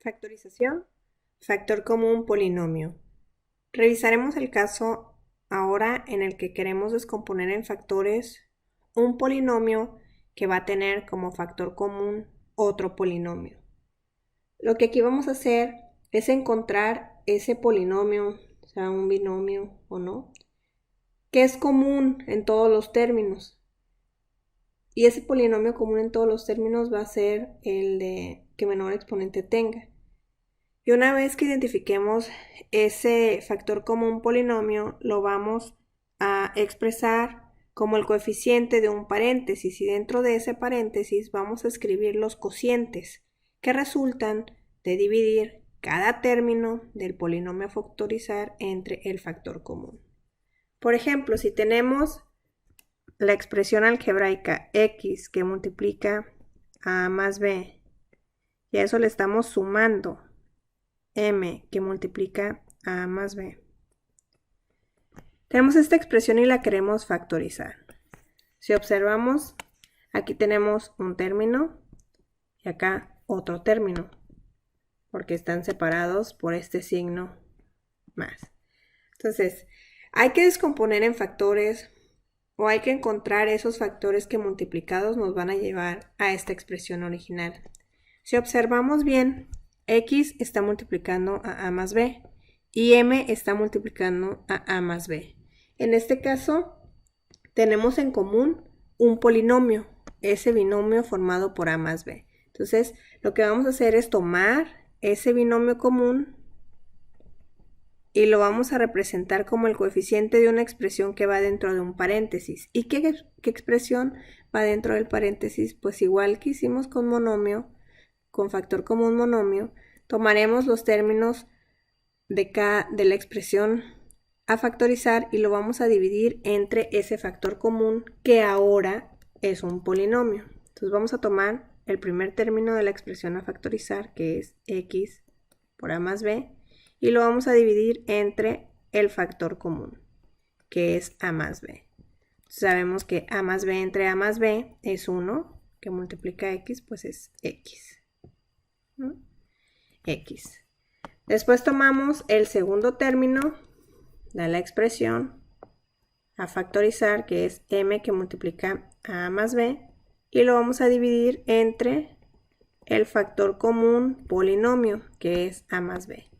Factorización, factor común polinomio. Revisaremos el caso ahora en el que queremos descomponer en factores un polinomio que va a tener como factor común otro polinomio. Lo que aquí vamos a hacer es encontrar ese polinomio, sea un binomio o no, que es común en todos los términos. Y ese polinomio común en todos los términos va a ser el de que menor exponente tenga. Y una vez que identifiquemos ese factor común polinomio, lo vamos a expresar como el coeficiente de un paréntesis, y dentro de ese paréntesis vamos a escribir los cocientes que resultan de dividir cada término del polinomio a factorizar entre el factor común. Por ejemplo, si tenemos la expresión algebraica x que multiplica a más b, y a eso le estamos sumando m que multiplica a más b. Tenemos esta expresión y la queremos factorizar. Si observamos, aquí tenemos un término y acá otro término, porque están separados por este signo más. Entonces, hay que descomponer en factores o hay que encontrar esos factores que multiplicados nos van a llevar a esta expresión original. Si observamos bien, x está multiplicando a más b y m está multiplicando a más b. En este caso, tenemos en común un polinomio, ese binomio formado por a más b. Entonces, lo que vamos a hacer es tomar ese binomio común y lo vamos a representar como el coeficiente de una expresión que va dentro de un paréntesis. ¿Y qué expresión va dentro del paréntesis? Pues igual que hicimos con monomio, con factor común monomio, tomaremos los términos de la expresión a factorizar y lo vamos a dividir entre ese factor común que ahora es un polinomio. Entonces vamos a tomar el primer término de la expresión a factorizar, que es x por a más b, y lo vamos a dividir entre el factor común, que es a más b. Sabemos que a más b entre a más b es 1, que multiplica x, pues es x. ¿No? X. Después tomamos el segundo término de la expresión a factorizar, que es m que multiplica a más b, y lo vamos a dividir entre el factor común polinomio, que es a más b.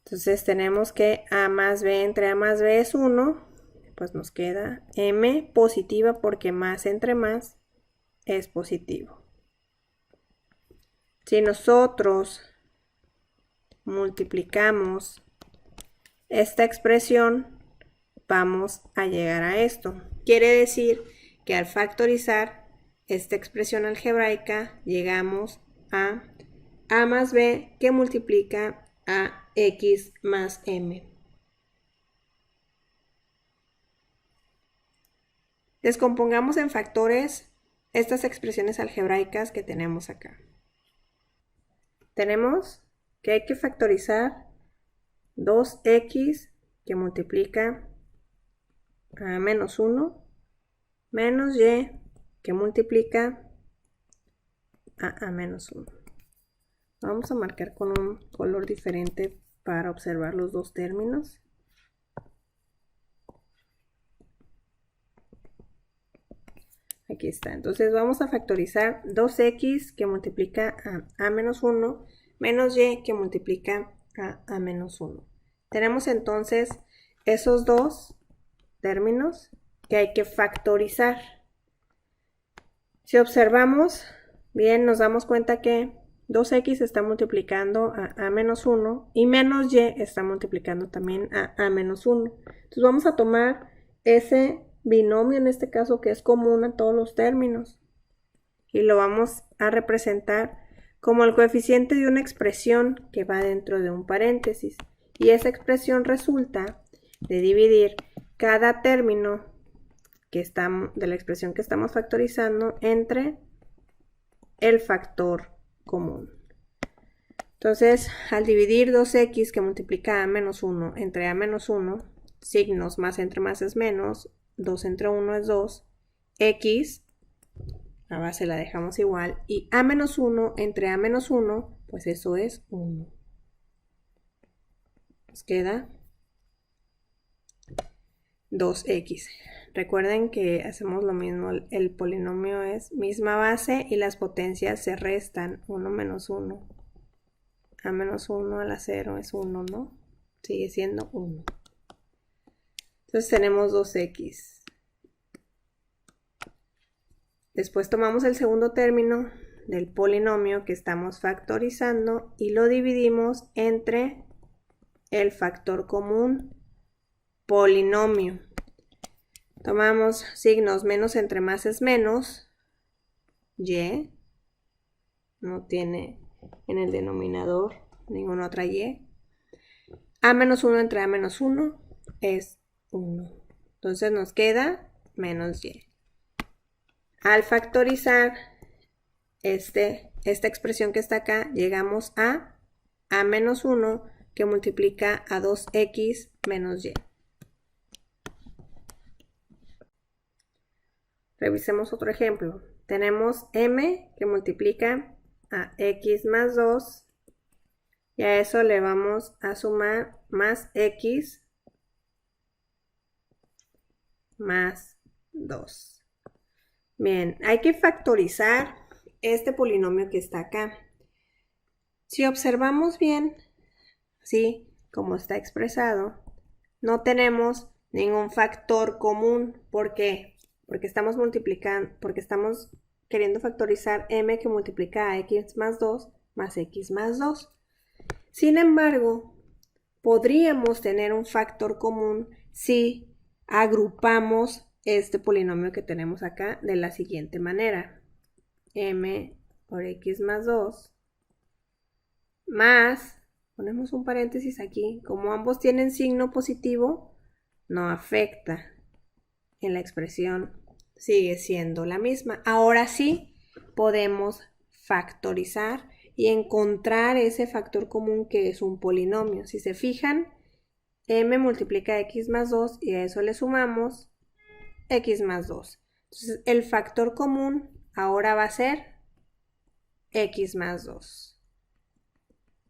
Entonces tenemos que a más b entre a más b es 1, pues nos queda m positiva porque más entre más es positivo. Si nosotros multiplicamos esta expresión, vamos a llegar a esto. Quiere decir que al factorizar esta expresión algebraica, llegamos a más b que multiplica a x más m. Descompongamos en factores estas expresiones algebraicas que tenemos acá. Tenemos que hay que factorizar 2x que multiplica a menos 1 menos y que multiplica a menos 1. Vamos a marcar con un color diferente para observar los dos términos. Aquí está. Entonces vamos a factorizar 2x que multiplica a menos 1 menos y que multiplica a menos 1. Tenemos entonces esos dos términos que hay que factorizar. Si observamos bien, nos damos cuenta que 2x está multiplicando a menos 1 y menos y está multiplicando también a menos 1. Entonces vamos a tomar ese binomio en este caso que es común a todos los términos y lo vamos a representar como el coeficiente de una expresión que va dentro de un paréntesis, y esa expresión resulta de dividir cada término de la expresión que estamos factorizando entre el factor común. Entonces, al dividir 2x que multiplica a menos 1 entre a menos 1, signos más entre más es menos, 2 entre 1 es 2, x, la base la dejamos igual, y a menos 1 entre a menos 1, pues eso es 1. Nos queda 2x. Recuerden que hacemos lo mismo, el polinomio es misma base y las potencias se restan, 1 menos 1. A menos 1 a la 0 es 1, ¿no? Sigue siendo 1. Entonces tenemos 2x. Después tomamos el segundo término del polinomio que estamos factorizando y lo dividimos entre el factor común polinomio. Tomamos signos menos entre más es menos, y, no tiene en el denominador ninguna otra y. A menos 1 entre a menos 1 es 1. Entonces nos queda menos y. Al factorizar esta expresión que está acá, llegamos a menos 1 que multiplica a 2x menos y. Revisemos otro ejemplo. Tenemos m que multiplica a x más 2 y a eso le vamos a sumar más x más 2. Bien, hay que factorizar este polinomio que está acá. Si observamos bien, así como está expresado, no tenemos ningún factor común. ¿Por qué? Porque estamos multiplicando, porque estamos queriendo factorizar m que multiplica a x más 2 más x más 2. Sin embargo, podríamos tener un factor común si agrupamos este polinomio que tenemos acá de la siguiente manera. M por x más 2 más, ponemos un paréntesis aquí, como ambos tienen signo positivo, no afecta. En la expresión sigue siendo la misma. Ahora sí podemos factorizar y encontrar ese factor común que es un polinomio. Si se fijan, m multiplica x más 2 y a eso le sumamos x más 2. Entonces el factor común ahora va a ser x más 2.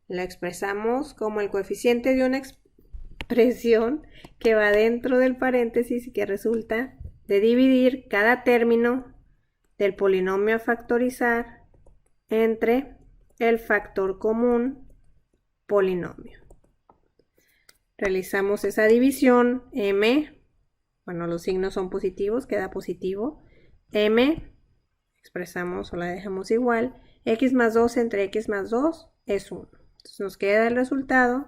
Lo expresamos como el coeficiente de una expresión que va dentro del paréntesis y que resulta de dividir cada término del polinomio a factorizar entre el factor común polinomio. Realizamos esa división, m, bueno, los signos son positivos, queda positivo, m, expresamos o la dejamos igual, x más 2 entre x más 2 es 1. Entonces nos queda el resultado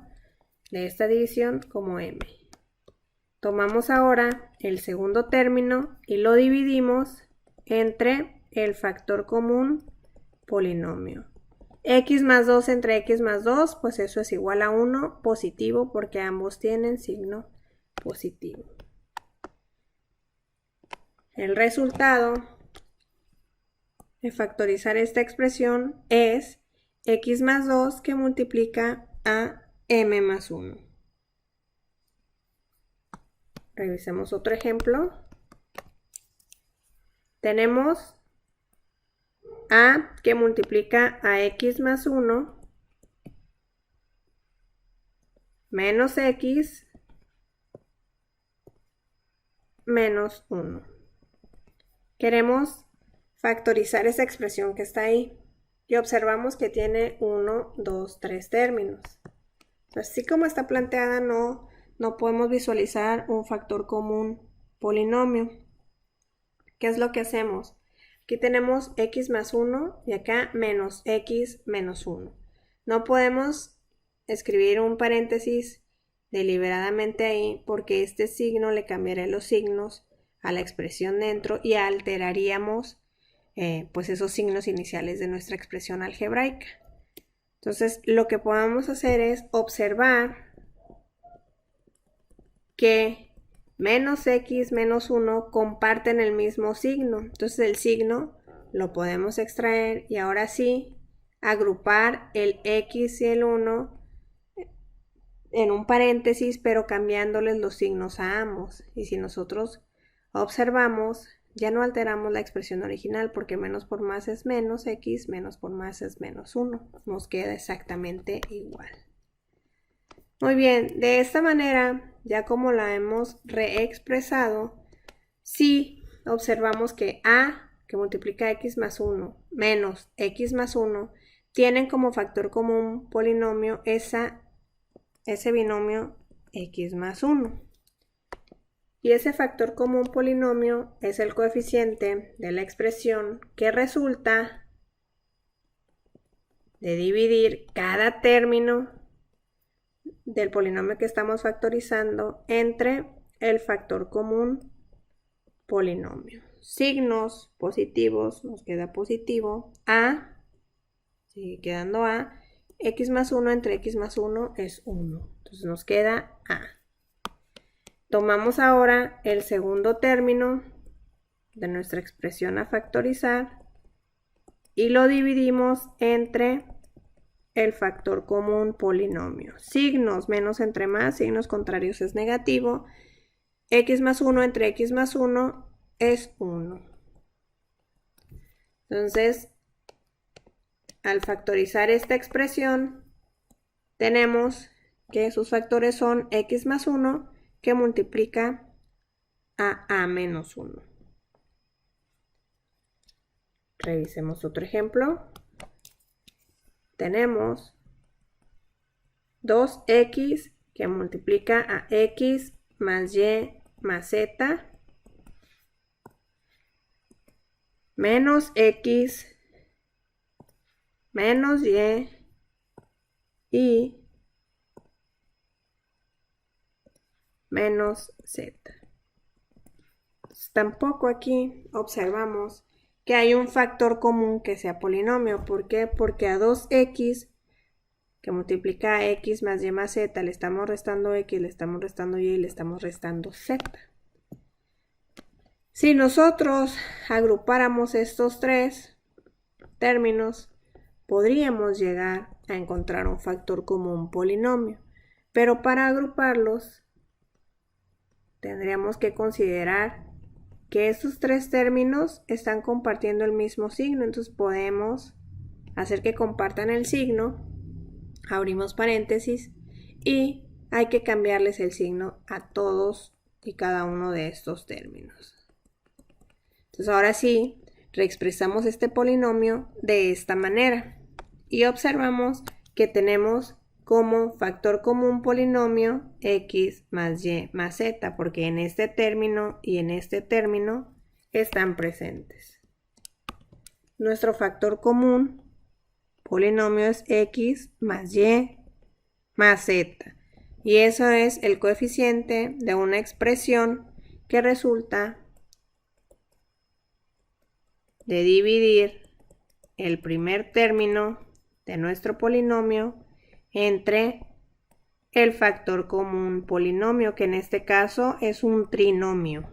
de esta división como m. Tomamos ahora el segundo término y lo dividimos entre el factor común polinomio. X más 2 entre x más 2, pues eso es igual a 1 positivo porque ambos tienen signo positivo. El resultado de factorizar esta expresión es x más 2 que multiplica a m más 1. Revisemos otro ejemplo. Tenemos a que multiplica a x más 1 menos x menos 1. Queremos factorizar esa expresión que está ahí y observamos que tiene 1, 2, 3 términos. Así como está planteada, no podemos visualizar un factor común polinomio. ¿Qué es lo que hacemos? Aquí tenemos x más 1 y acá menos x menos 1. No podemos escribir un paréntesis deliberadamente ahí porque este signo le cambiaría los signos a la expresión dentro y alteraríamos pues esos signos iniciales de nuestra expresión algebraica. Entonces lo que podemos hacer es observar que menos x menos 1 comparten el mismo signo. Entonces el signo lo podemos extraer y ahora sí agrupar el x y el 1 en un paréntesis, pero cambiándoles los signos a ambos. Y si nosotros observamos, Ya no alteramos la expresión original porque menos por más es menos x, menos por más es menos 1. Nos queda exactamente igual. Muy bien, de esta manera, ya como la hemos reexpresado, si observamos que a, que multiplica x más 1, menos x más 1, tienen como factor común polinomio ese binomio x más 1. Y ese factor común polinomio es el coeficiente de la expresión que resulta de dividir cada término del polinomio que estamos factorizando entre el factor común polinomio. Signos positivos, nos queda positivo, a, sigue quedando a, x más 1 entre x más 1 es 1. Entonces nos queda a. Tomamos ahora el segundo término de nuestra expresión a factorizar y lo dividimos entre el factor común polinomio. Signos menos entre más, signos contrarios es negativo. X más 1 entre x más 1 es 1. Entonces, al factorizar esta expresión, tenemos que sus factores son x más 1 que multiplica a menos 1. Revisemos otro ejemplo. Tenemos 2x que multiplica a x más y más z menos x menos y menos z. Entonces, tampoco aquí observamos que hay un factor común que sea polinomio. ¿Por qué? Porque a 2x que multiplica a x más y más z le estamos restando x, le estamos restando y le estamos restando z. Si nosotros agrupáramos estos tres términos, podríamos llegar a encontrar un factor común polinomio. Pero para agruparlos, tendríamos que considerar que estos tres términos están compartiendo el mismo signo. Entonces podemos hacer que compartan el signo, abrimos paréntesis, y hay que cambiarles el signo a todos y cada uno de estos términos. Entonces ahora sí, reexpresamos este polinomio de esta manera y observamos que tenemos como factor común polinomio x más y más z, porque en este término y en este término están presentes. Nuestro factor común polinomio es x más y más z, y eso es el coeficiente de una expresión que resulta de dividir el primer término de nuestro polinomio entre el factor común polinomio, que en este caso es un trinomio.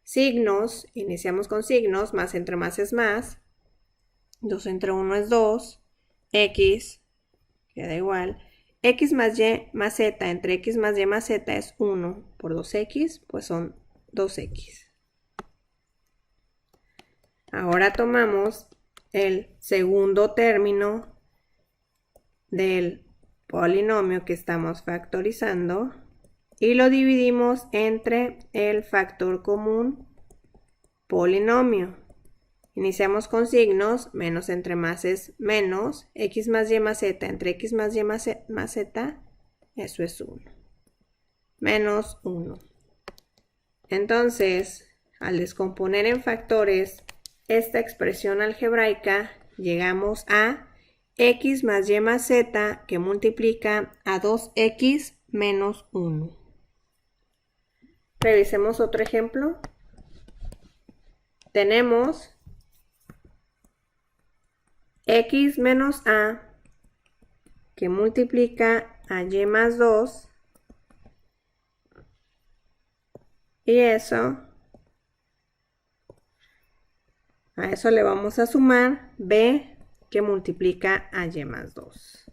Signos, iniciamos con signos, más entre más es más, 2 entre 1 es 2, x, queda igual, x más y más z entre x más y más z es 1 por 2x, pues son 2x. Ahora tomamos el segundo término del polinomio que estamos factorizando y lo dividimos entre el factor común polinomio. Iniciamos con signos, menos entre más es menos, x más y más z entre x más y más z, eso es 1, menos 1. Entonces, al descomponer en factores esta expresión algebraica, llegamos a x más y más z que multiplica a 2x menos 1. Revisemos otro ejemplo. Tenemos x menos a que multiplica a y más 2 y a eso le vamos a sumar b que multiplica a y más 2.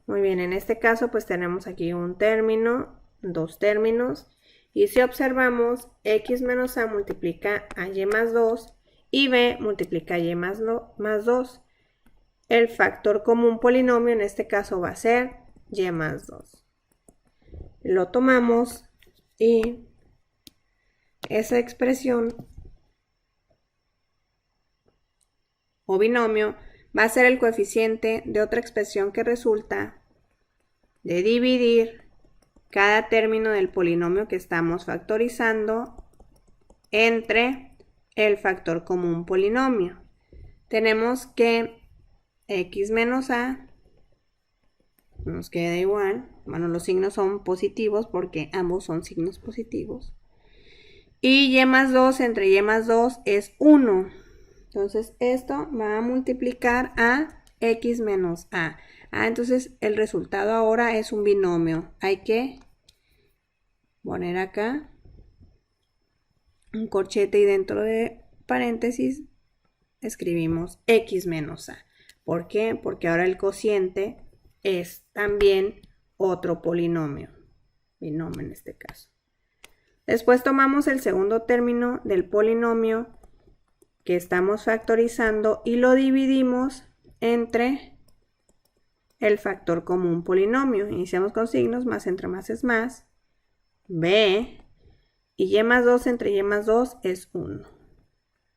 Muy bien, en este caso pues tenemos aquí un término, dos términos, Y si observamos, x menos a multiplica a y más 2 y b multiplica a y más 2. El factor común polinomio en este caso va a ser y más 2. Lo tomamos y esa expresión o binomio va a ser el coeficiente de otra expresión que resulta de dividir cada término del polinomio que estamos factorizando entre el factor común polinomio. Tenemos que x menos a nos queda igual. Bueno, los signos son positivos porque ambos son signos positivos. Y y más 2 entre y más 2 es 1. Entonces esto va a multiplicar a x menos a. Entonces el resultado ahora es un binomio. Hay que poner acá un corchete y dentro de paréntesis escribimos x menos a. ¿Por qué? Porque ahora el cociente es también otro polinomio. Binomio en este caso. Después tomamos el segundo término del polinomio que estamos factorizando y lo dividimos entre el factor común polinomio. Iniciamos con signos, más entre más es más, b, y y más 2 entre y más 2 es 1.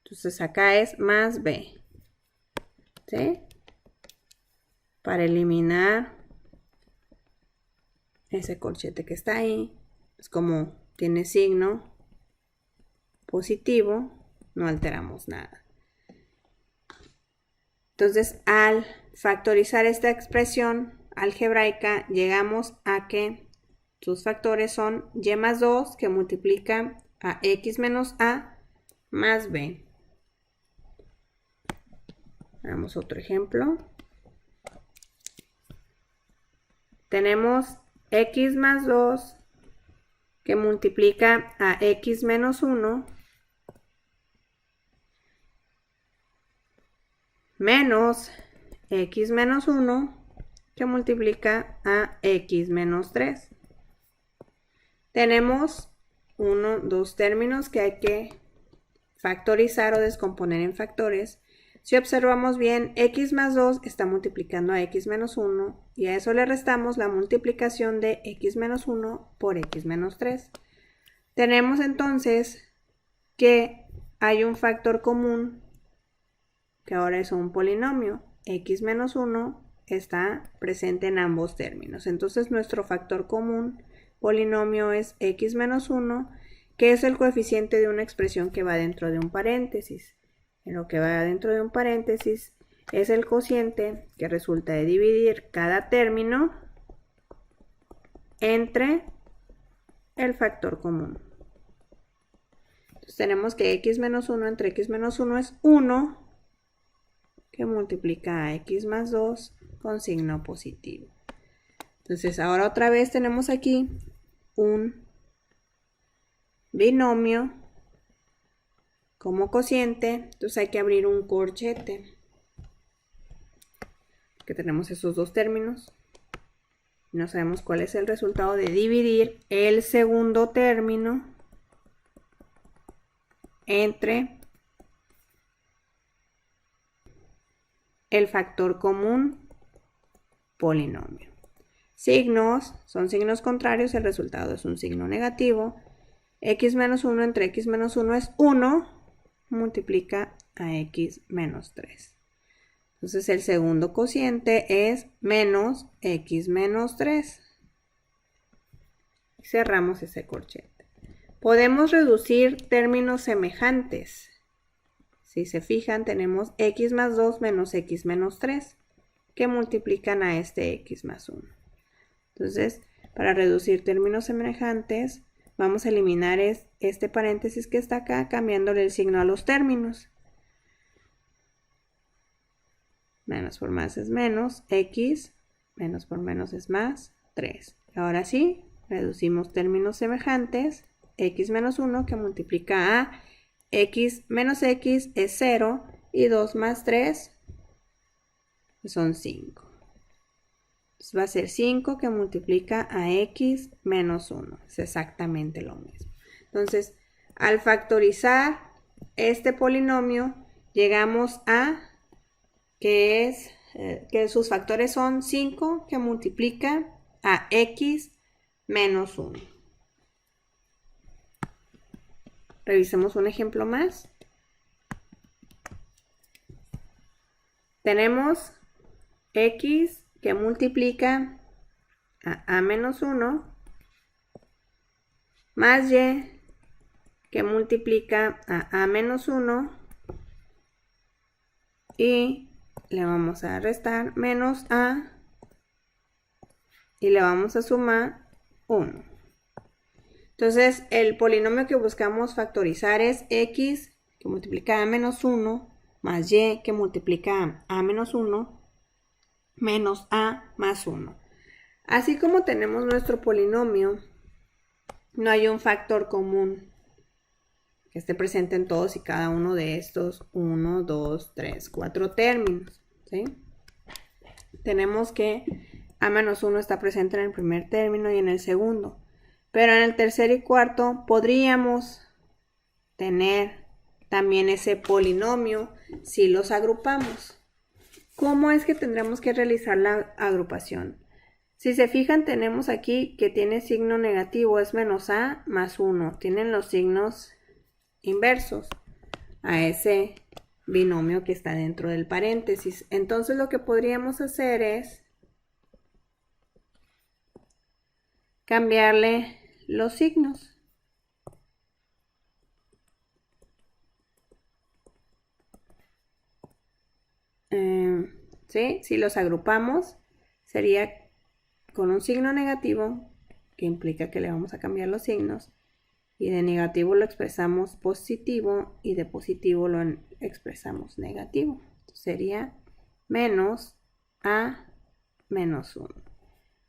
Entonces acá es más b, ¿sí? Para eliminar ese corchete que está ahí, pues como tiene signo positivo, no alteramos nada. Entonces, al factorizar esta expresión algebraica, llegamos a que sus factores son y más 2, que multiplica a x menos a más b. Hagamos otro ejemplo. Tenemos x más 2, que multiplica a x menos 1, menos x menos 1, que multiplica a x menos 3. Tenemos dos términos que hay que factorizar o descomponer en factores. Si observamos bien, x más 2 está multiplicando a x menos 1 y a eso le restamos la multiplicación de x menos 1 por x menos 3. Tenemos entonces que hay un factor común que ahora es un polinomio. X menos 1 está presente en ambos términos. Entonces nuestro factor común polinomio es x menos 1, que es el coeficiente de una expresión que va dentro de un paréntesis. En lo que va dentro de un paréntesis es el cociente que resulta de dividir cada término entre el factor común. Entonces tenemos que x menos 1 entre x menos 1 es 1, que multiplica a x más 2 con signo positivo. Entonces ahora otra vez tenemos aquí un binomio como cociente. Entonces hay que abrir un corchete, que tenemos esos dos términos. No sabemos cuál es el resultado de dividir el segundo término entre el factor común polinomio. Signos son signos contrarios, el resultado es un signo negativo. X menos 1 entre x menos 1 es 1, multiplica a x menos 3. Entonces el segundo cociente es menos x menos 3. Cerramos ese corchete. Podemos reducir términos semejantes. Si se fijan, tenemos x más 2 menos x menos 3, que multiplican a este x más 1. Entonces, para reducir términos semejantes, vamos a eliminar este paréntesis que está acá, cambiándole el signo a los términos. Menos por más es menos, x, menos por menos es más, 3. Ahora sí, reducimos términos semejantes, x menos 1 que multiplica a x menos x es 0 y 2 más 3 son 5. Entonces va a ser 5 que multiplica a x menos 1. Es exactamente lo mismo. Entonces, al factorizar este polinomio, llegamos a que sus factores son 5 que multiplica a x menos 1. Revisemos un ejemplo más. Tenemos x que multiplica a menos 1 más y que multiplica a menos 1 y le vamos a restar menos a y le vamos a sumar 1. Entonces el polinomio que buscamos factorizar es x que multiplica a menos 1 más y que multiplica a menos 1 menos a más 1. Así como tenemos nuestro polinomio, no hay un factor común que esté presente en todos y cada uno de estos 1, 2, 3, 4 términos, ¿sí? Tenemos que a menos 1 está presente en el primer término y en el segundo, pero en el tercer y cuarto podríamos tener también ese polinomio si los agrupamos. ¿Cómo es que tendremos que realizar la agrupación? Si se fijan, tenemos aquí que tiene signo negativo, es menos a más 1. Tienen los signos inversos a ese binomio que está dentro del paréntesis. Entonces lo que podríamos hacer es cambiarle los signos. ¿Sí? Si los agrupamos, sería con un signo negativo, que implica que le vamos a cambiar los signos, y de negativo lo expresamos positivo y de positivo lo expresamos negativo. Sería menos a menos 1.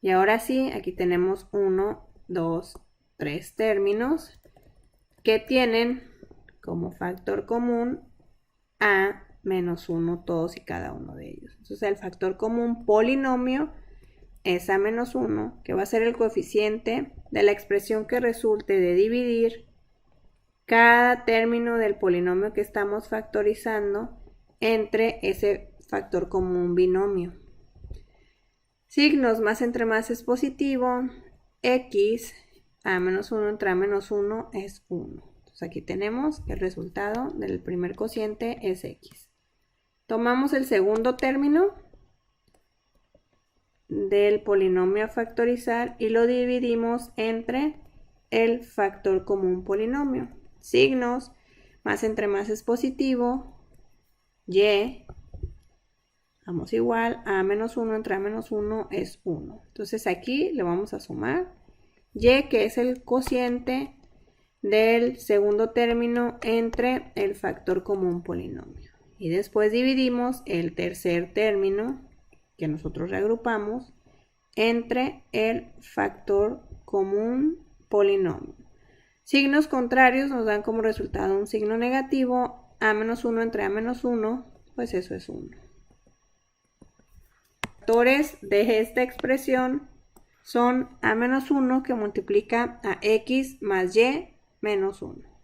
Y ahora sí, aquí tenemos 1, 2, 3 términos que tienen como factor común a menos 1 todos y cada uno de ellos. Entonces el factor común polinomio es a menos 1, que va a ser el coeficiente de la expresión que resulte de dividir cada término del polinomio que estamos factorizando entre ese factor común binomio. Signos, más entre más es positivo, x a menos 1 entre a menos 1 es 1. Entonces aquí tenemos que el resultado del primer cociente es x. Tomamos el segundo término del polinomio a factorizar y lo dividimos entre el factor común polinomio. Signos, más entre más es positivo, y, vamos igual, a menos 1 entre a menos 1 es 1. Entonces aquí le vamos a sumar y, que es el cociente del segundo término entre el factor común polinomio. Y después dividimos el tercer término que nosotros reagrupamos entre el factor común polinomio. Signos contrarios nos dan como resultado un signo negativo, a menos 1 entre a menos 1, pues eso es 1. Factores de esta expresión son a menos 1 que multiplica a x más y menos 1.